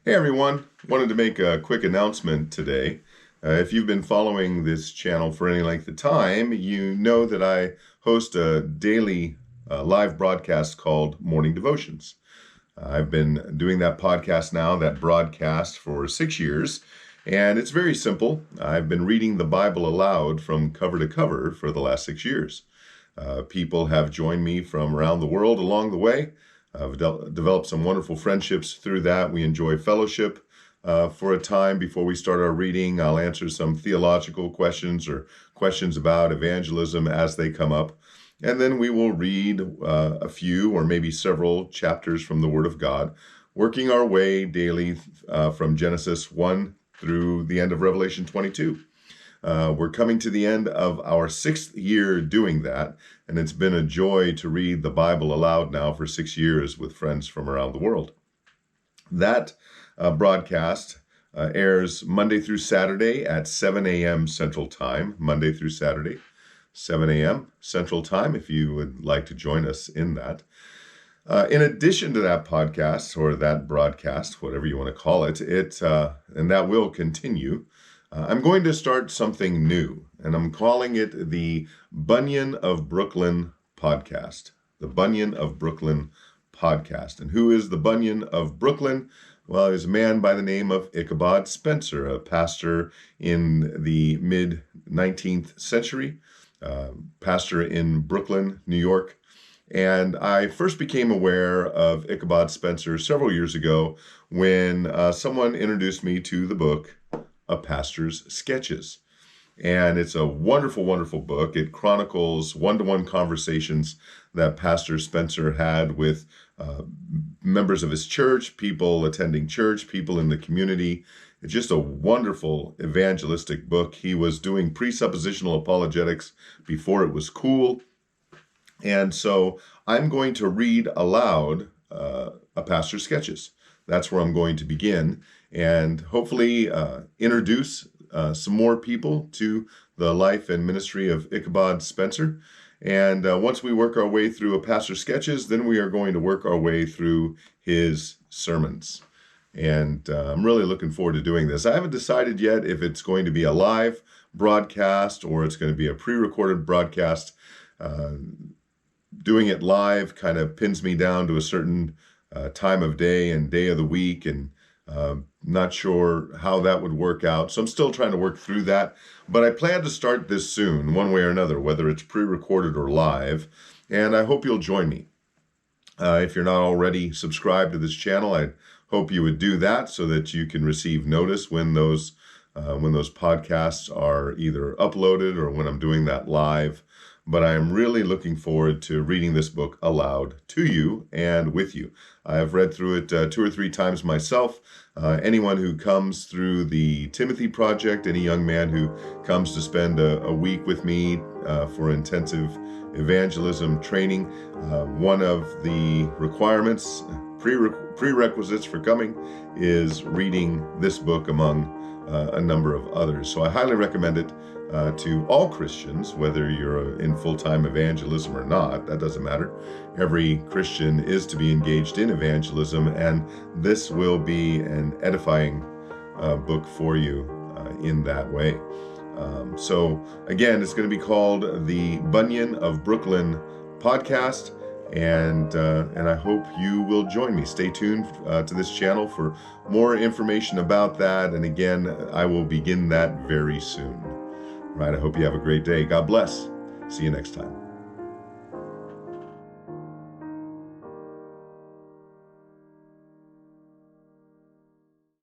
Hey everyone, wanted to make a quick announcement today. If you've been following this channel for any length of time, you know that I host a daily live broadcast called Morning Devotions. I've been doing that podcast now, that broadcast, for 6 years, and it's very simple. I've been reading the Bible aloud from cover to cover for the last 6 years. People have joined me from around the world along the way. I've developed some wonderful friendships through that. We enjoy fellowship for a time before we start our reading. I'll answer some theological questions or questions about evangelism as they come up. And then we will read a few or maybe several chapters from the Word of God, working our way daily from Genesis 1 through the end of Revelation 22. We're coming to the end of our 6th year doing that, and it's been a joy to read the Bible aloud now for 6 years with friends from around the world. That broadcast airs Monday through Saturday at 7 a.m. Central Time, Monday through Saturday, 7 a.m. Central Time, if you would like to join us in that. In addition to that podcast or that broadcast, whatever you want to call it, and that will continue, I'm going to start something new, and I'm calling it the Bunyan of Brooklyn podcast. The Bunyan of Brooklyn podcast. And who is the Bunyan of Brooklyn? Well, he's a man by the name of Ichabod Spencer, a pastor in the mid-19th century, pastor in Brooklyn, New York. And I first became aware of Ichabod Spencer several years ago when someone introduced me to the book A Pastor's Sketches. And it's a wonderful, wonderful book. It chronicles one-to-one conversations that Pastor Spencer had with members of his church, people attending church, people in the community. It's just a wonderful evangelistic book. He was doing presuppositional apologetics before it was cool. And so I'm going to read aloud A Pastor's Sketches. That's where I'm going to begin and hopefully introduce some more people to the life and ministry of Ichabod Spencer. And once we work our way through A Pastor's Sketches, then we are going to work our way through his sermons. And I'm really looking forward to doing this. I haven't decided yet if it's going to be a live broadcast or it's going to be a pre-recorded broadcast. Doing it live kind of pins me down to a certain time of day and day of the week, and not sure how that would work out. So I'm still trying to work through that, but I plan to start this soon, one way or another, whether it's pre-recorded or live, and I hope you'll join me. If you're not already subscribed to this channel, I hope you would do that so that you can receive notice when those podcasts are either uploaded or when I'm doing that live. But I am really looking forward to reading this book aloud to you and with you. I have read through it 2 or 3 times myself. Anyone who comes through the Timothy Project, any young man who comes to spend a week with me for intensive evangelism training, one of the requirements, prerequisites for coming is reading this book among a number of others. So I highly recommend it to all Christians, whether you're in full-time evangelism or not. That doesn't matter. Every Christian is to be engaged in evangelism, and this will be an edifying book for you in that way. So again, it's going to be called the Bunyan of Brooklyn podcast, and I hope you will join me. Stay tuned to this channel for more information about that, and again, I will begin that very soon. Right, I hope you have a great day. God bless. See you next time.